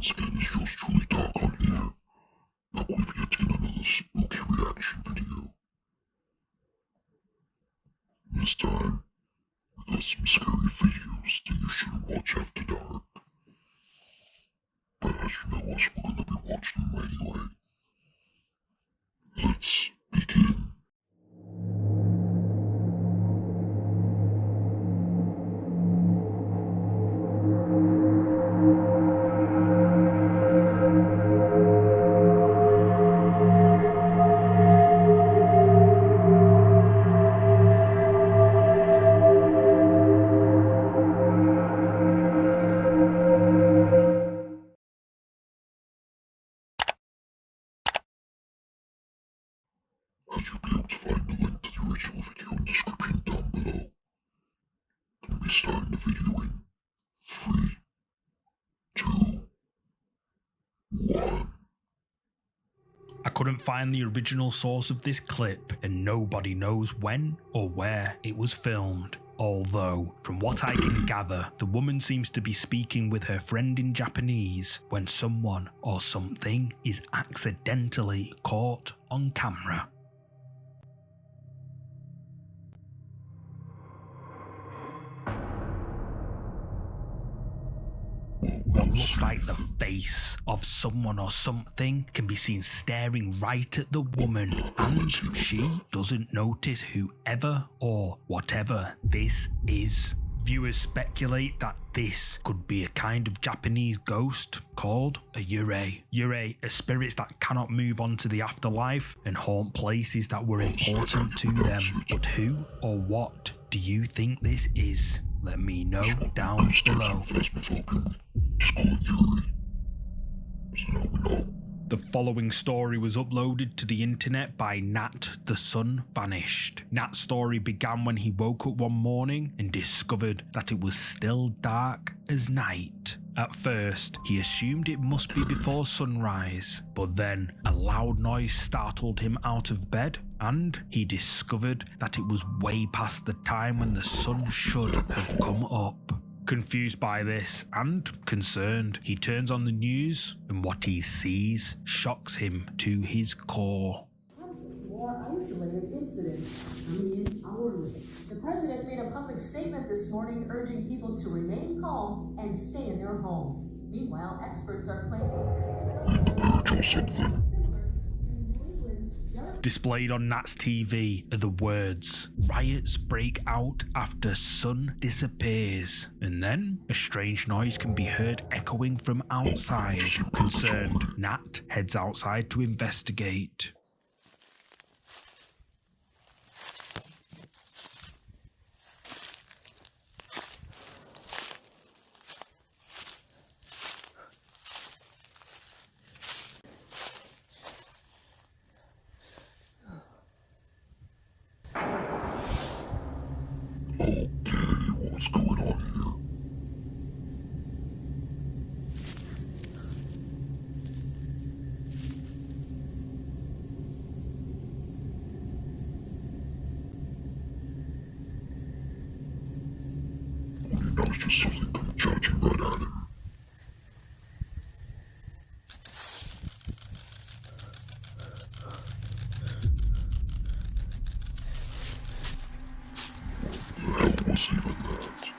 once again, it's yours truly, Darkon here, back with yet another spooky reaction video. This time, we got some scary videos that you shouldn't watch after dark. But as you know us, we're gonna be watching them anyway. Let's begin. You'll be able to find the link to the original video in the description down below. Gonna be starting the video in 3, 2, 1. I couldn't find the original source of this clip, and nobody knows when or where it was filmed. Although, from what I can gather, the woman seems to be speaking with her friend in Japanese when someone or something is accidentally caught on camera. What looks like the face of someone or something can be seen staring right at the woman, and she doesn't notice whoever or whatever this is. Viewers speculate that this could be a kind of Japanese ghost called a yurei. Yurei are spirits that cannot move on to the afterlife and haunt places that were important to them. But who or what do you think this is? Let me know down below. The following story was uploaded to the internet by Nat the Sun Vanished. Nat's story began when he woke up one morning and discovered that it was still dark as night. At first, he assumed it must be before sunrise, but then a loud noise startled him out of bed, and he discovered that it was way past the time when the sun should have come up. Confused by this and concerned, he turns on the news, and what he sees shocks him to his core. More isolated incidents coming in hourly. The president made a public statement this morning urging people to remain calm and stay in their homes. Meanwhile, experts are claiming this phenomenon is similar to New England's Darkon. Displayed on Nat's TV are the words, "Riots break out after sun disappears," and then a strange noise can be heard echoing from outside. Concerned, Nat heads outside to investigate. Okay, what's going on here? Now it's just something coming charging right at him. Was even that.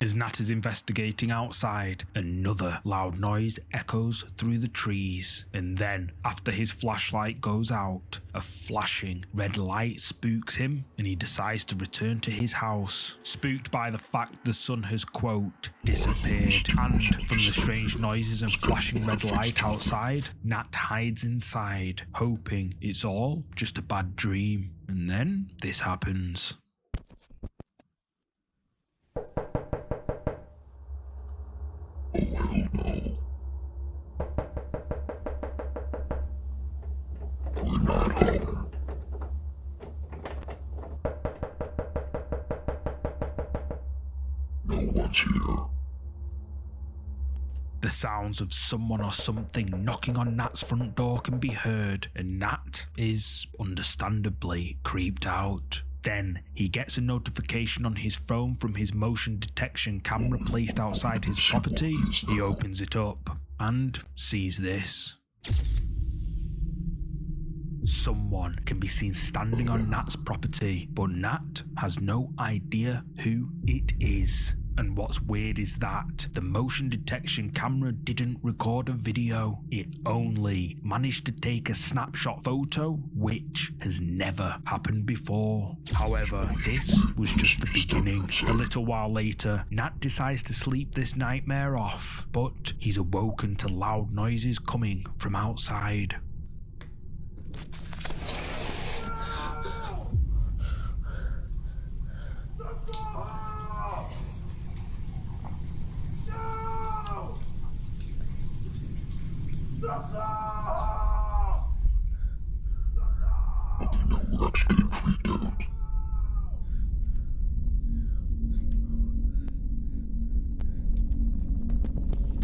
As Nat is investigating outside, another loud noise echoes through the trees, and then, after his flashlight goes out, a flashing red light spooks him, and he decides to return to his house. Spooked by the fact the sun has, quote, disappeared, and from the strange noises and flashing red light outside, Nat hides inside, hoping it's all just a bad dream. And then this happens. Oh hell no. We're not home. No one's here. The sounds of someone or something knocking on Nat's front door can be heard, and Nat is understandably creeped out. Then he gets a notification on his phone from his motion detection camera placed outside his property. He opens it up and sees this. Someone can be seen standing on Nat's property, but Nat has no idea who it is. And what's weird is that the motion detection camera didn't record a video, it only managed to take a snapshot photo, which has never happened before. However, this was just the beginning. A little while later, Nat decides to sleep this nightmare off, but he's awoken to loud noises coming from outside.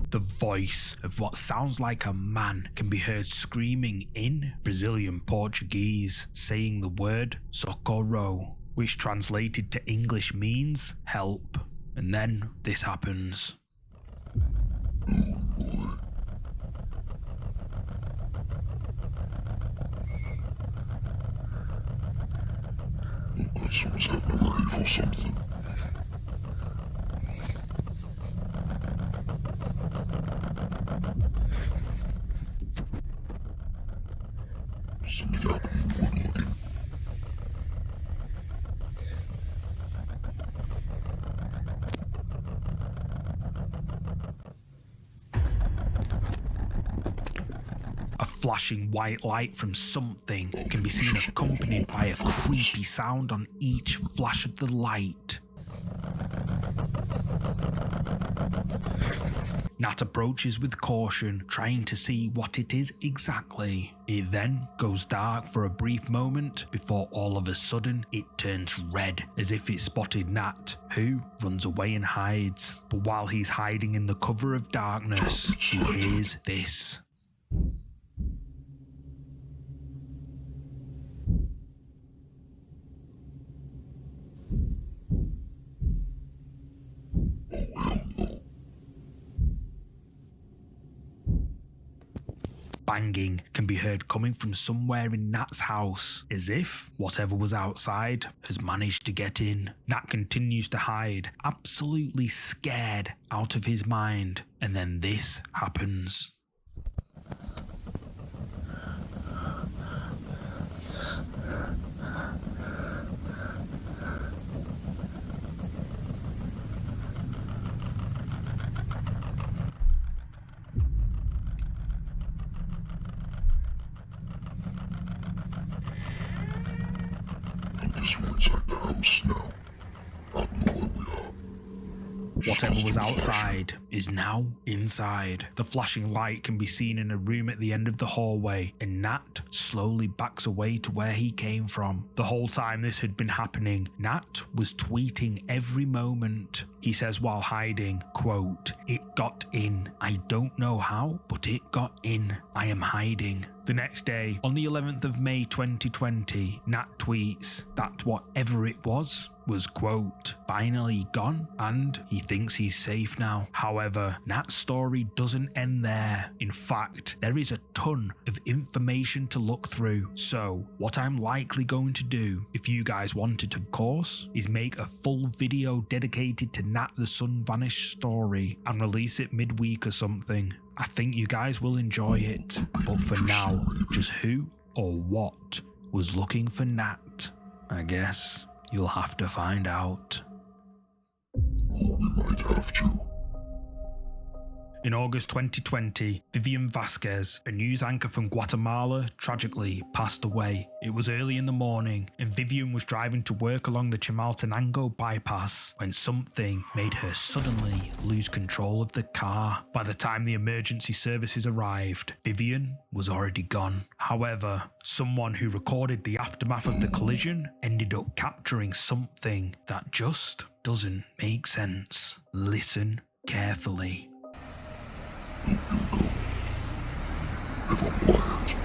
The voice of what sounds like a man can be heard screaming in Brazilian Portuguese, saying the word socorro, which translated to English means help. And then this happens. Someone's having a rave or something. Something happening in wood looking. A flashing white light from something can be seen accompanied by a creepy sound on each flash of the light. Nat approaches with caution, trying to see what it is exactly. It then goes dark for a brief moment before all of a sudden it turns red, as if it spotted Nat, who runs away and hides. But while he's hiding in the cover of darkness, he hears this. Banging can be heard coming from somewhere in Nat's house, as if whatever was outside has managed to get in. Nat continues to hide, absolutely scared out of his mind, and then this happens. We're inside the house now. I don't know where we are. Whatever was outside is now inside. The flashing light can be seen in a room at the end of the hallway, and Nat slowly backs away to where he came from. The whole time this had been happening, Nat was tweeting every moment. He says while hiding, quote, "It got in. I don't know how, but it got in. I am hiding." The next day, on the 11th of May 2020, Nat tweets that whatever it was, quote, finally gone, and he thinks he's safe now. However, Nat's story doesn't end there. In fact, there is a ton of information to look through. So, what I'm likely going to do, if you guys want it of course, is make a full video dedicated to Nat the Sun Vanished story and release it midweek or something. I think you guys will enjoy it. But for now, just who or what was looking for Nat? I guess you'll have to find out. Oh, we might have to. In August 2020, Vivian Vasquez, a news anchor from Guatemala, tragically passed away. It was early in the morning, and Vivian was driving to work along the Chimaltenango bypass when something made her suddenly lose control of the car. By the time the emergency services arrived, Vivian was already gone. However, someone who recorded the aftermath of the collision ended up capturing something that just doesn't make sense. Listen carefully. If I'm quiet.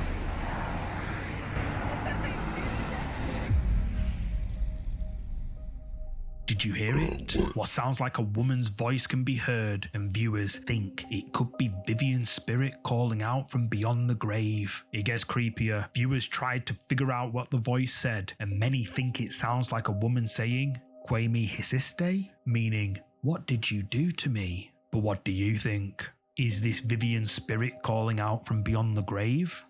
Did you hear it? What sounds like a woman's voice can be heard, and viewers think it could be Vivian's spirit calling out from beyond the grave. It gets creepier. Viewers tried to figure out what the voice said, and many think it sounds like a woman saying, "Que me hiciste?" Meaning, "What did you do to me?" But what do you think? Is this Vivian's spirit calling out from beyond the grave?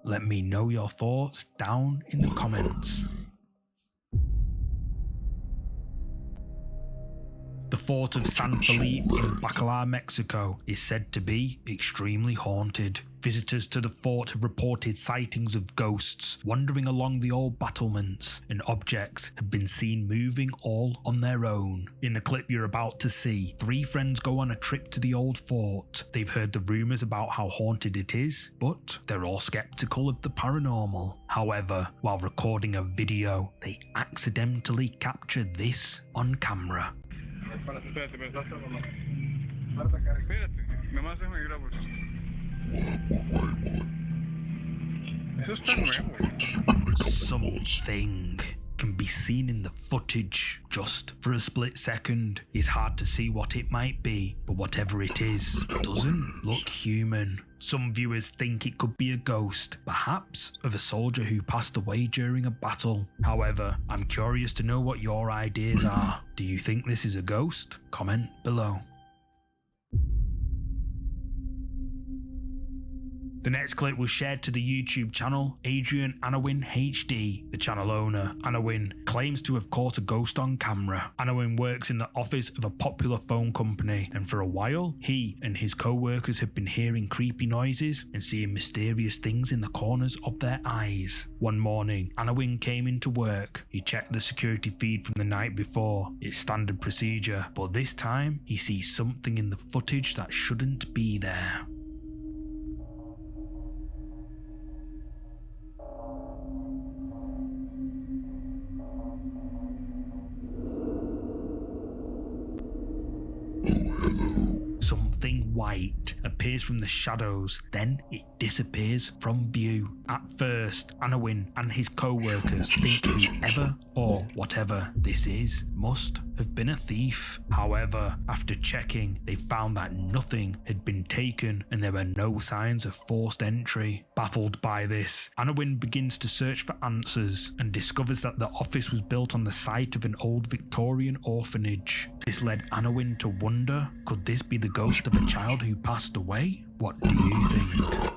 Let me know your thoughts down in the comments. The fort of San Felipe in Bacalar, Mexico is said to be extremely haunted. Visitors to the fort have reported sightings of ghosts wandering along the old battlements, and objects have been seen moving all on their own. In the clip you're about to see, 3 friends go on a trip to the old fort. They've heard the rumours about how haunted it is, but they're all skeptical of the paranormal. However, while recording a video, they accidentally capture this on camera. Espérate, me estás hablando. Espérate, nomás déjame grabar. Eso está nuevo. Something can be seen in the footage just for a split second. It's hard to see what it might be, but whatever it is, doesn't look human. Some viewers think it could be a ghost, perhaps of a soldier who passed away during a battle. However, I'm curious to know what your ideas are. Do you think this is a ghost? Comment below. The next clip was shared to the YouTube channel Adrian Anawin HD, the channel owner. Anawin claims to have caught a ghost on camera. Anawin works in the office of a popular phone company, and for a while, he and his co-workers have been hearing creepy noises and seeing mysterious things in the corners of their eyes. One morning, Anawin came into work. He checked the security feed from the night before. It's standard procedure, but this time, he sees something in the footage that shouldn't be there. Something white appears from the shadows, then it disappears from view. At first, Anawin and his co-workers think whoever or whatever this is must have been a thief. However, after checking, they found that nothing had been taken and there were no signs of forced entry. Baffled by this, Anawin begins to search for answers and discovers that the office was built on the site of an old Victorian orphanage. This led Anawin to wonder, could this be the ghost of a child who passed away? What do you think?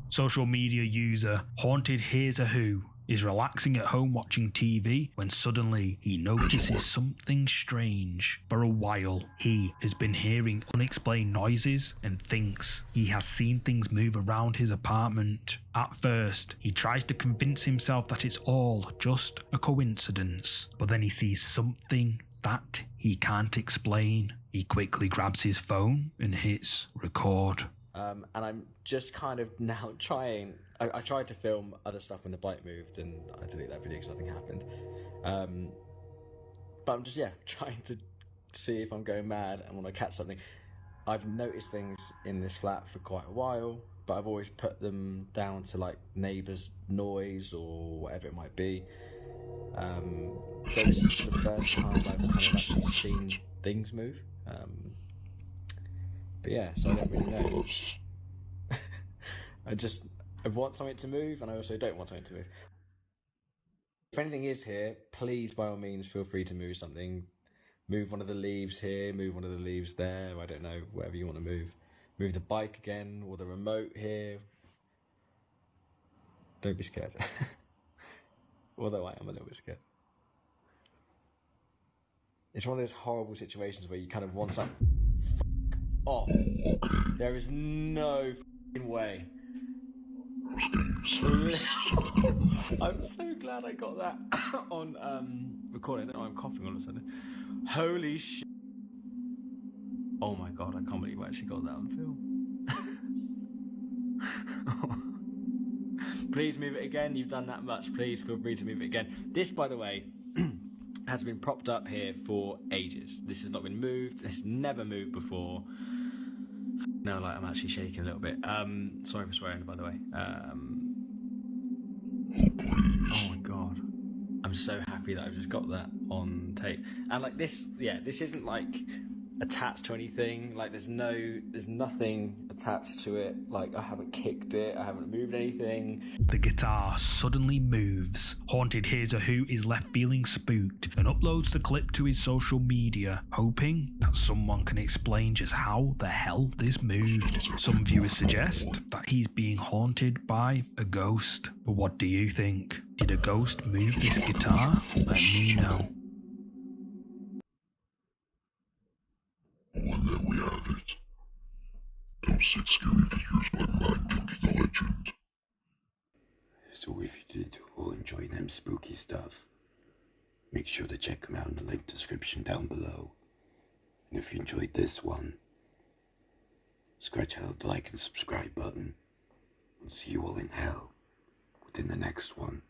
Social media user Haunted Here's a Who is relaxing at home watching TV when suddenly he notices something strange. For a while, he has been hearing unexplained noises and thinks he has seen things move around his apartment. At first, he tries to convince himself that it's all just a coincidence, but then he sees something that he can't explain. He quickly grabs his phone and hits record. And I'm just kind of now trying. I tried to film other stuff when the bike moved, and I deleted that video because nothing happened. But I'm just trying to see if I'm going mad and want to catch something. I've noticed things in this flat for quite a while, but I've always put them down to like neighbours' noise or whatever it might be. So this is the first time I've kind of actually seen things move. But yeah, so I don't really know. I want something to move, and I also don't want something to move. If anything is here, please, by all means, feel free to move something. Move one of the leaves here, move one of the leaves there, I don't know, whatever you want to move. Move the bike again, or the remote here. Don't be scared. Although I am a little bit scared. It's one of those horrible situations where you kind of want something. Off. There is no f***ing way. I'm so glad I got that on recording. Oh, I'm coughing all of a sudden. Holy shit. Oh my god, I can't believe I actually got that on film. Please move it again. You've done that much. Please feel free to move it again. This, by the way, has been propped up here for ages. This has not been moved. It's never moved before. No, like, I'm actually shaking a little bit. Sorry for swearing, by the way. Oh my god. I'm so happy that I've just got that on tape. And like this, yeah, this isn't like attached to anything. Like there's nothing attached to it. Like I haven't kicked it, I haven't moved anything. The guitar suddenly moves. Haunted Hears a Hoot is left feeling spooked and uploads the clip to his social media, hoping that someone can explain just how the hell this moved. Some viewers suggest that he's being haunted by a ghost. But what do you think? Did a ghost move this guitar? Let me know. And there we have it. Those 6 scary figures by Mindjunkie the Legend. So if you did all enjoy them spooky stuff, make sure to check them out in the link description down below. And if you enjoyed this one, scratch out the like and subscribe button. And see you all in hell within the next one.